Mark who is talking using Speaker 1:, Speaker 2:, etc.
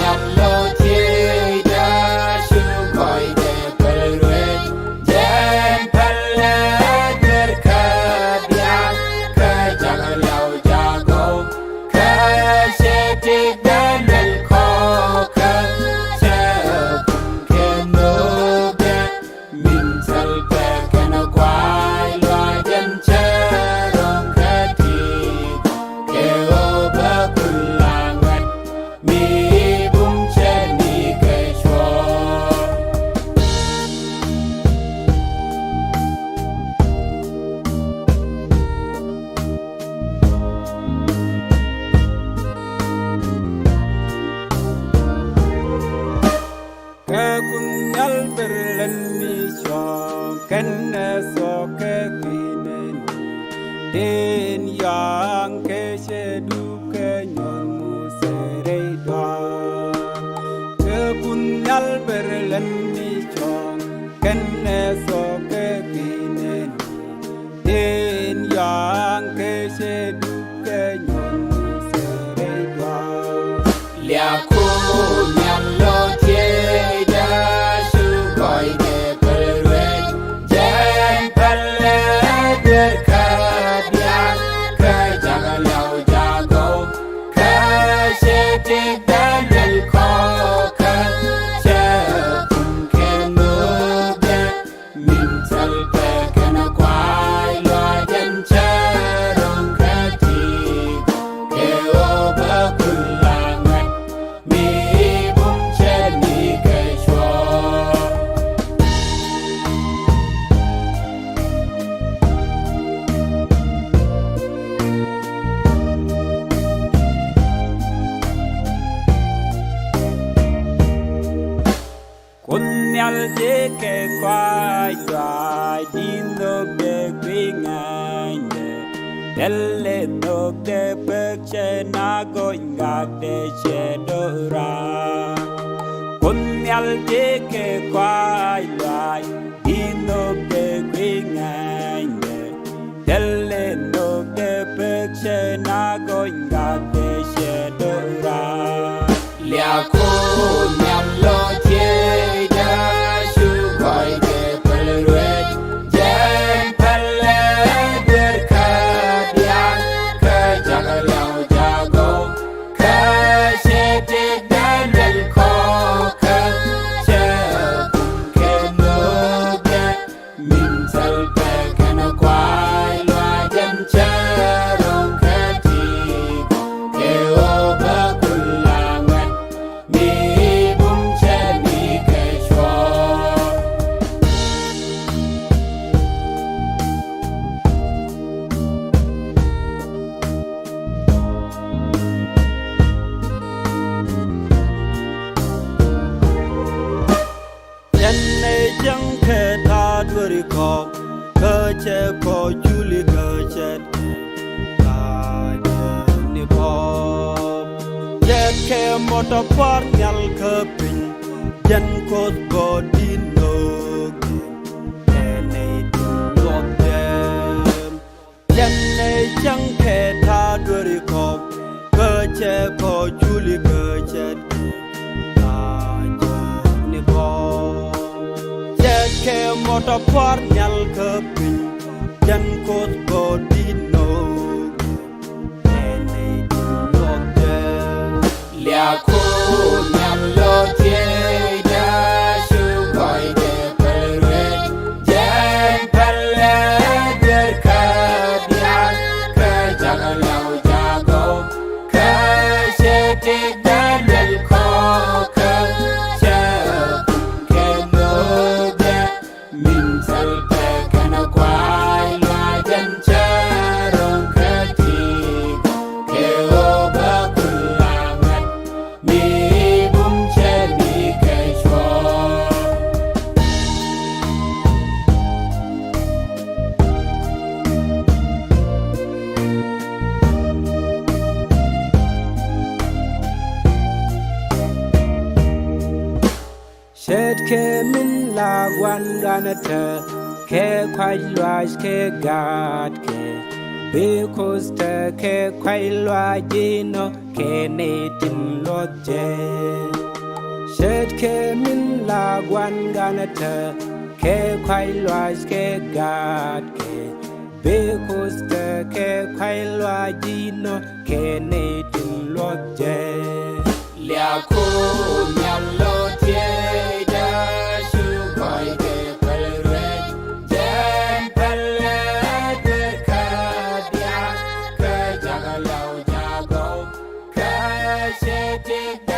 Speaker 1: nhằm lo chi đã su gọi để bơi luyện jen pelle berkabia ke jangan lau jago ke setik dan kho ke ke no be min sal pe kana kwai loa jen che rong ke ti ke o ba kulangat mi bum che ni ke chua ke kunyal berlen mi chong ken so ke kinen den yang ke che du ke nyon mu se re da ke kunyal berlen mi chong ken so ke kinen den yang ke che du ke nyon mu se re da lia ku nyam lo tie da su gọi để bơi luyện jen pelle berkabia ke jangan lau jago ke setik dan kho ke ke no be min sal pe kana kwai loa jen che rong ke ti ke o ba kulangat mi bum che ni ke chua kunyal je ke kwai kwai din do ke kwingai ne delle do ke pek che na go ngak de che do ra kunyal je ke kwai kwai din do ke kwingai ne delle do ke pek che na go ngak de che do ra lia ku nyam lo tie da su gọi để bơi luyện jen pelle berkabia ke jangan lau jago ke setik dan kho ke no be min sal pe kana kwai loa jen che rong ke ti ke o ba kulangat mi bum che ni ke chua jen ne jang ke ta duri ko ke che ko juli ke che ta ni po jet ke moto par nyal ke pin jen ko go din no ne tu lo dem jen ne jang ke ta duri ko ke che ko juli ke che ta ni po jet ke moto par nyal ke pin jen ko go din no ne tu lo dem lia ku nyam lo tie da su gọi để bơi luyện jen pelle berkabia ke jangan lau jago ke setik dan kho ke no be min sal pe kana kwai loa jen che rong ke ti ke o ba kulangat mi bum che ni ke chua Shed ke min la wan ranata ke kwai loa ke gad ke because te ke kwai loa jino ke ne tin lo เจเชิดแค่มินลากวันกันเธอแค่ควายลอยแค่กาดแค่เบคุสเตแค่ควายลอยจีโนแค่เนตินลวกเจเลียคูยันโลเทียดาชูคอยเกเปลเรเจนเปลเลเดคาเดียเคจากเราจากโกเคเชติ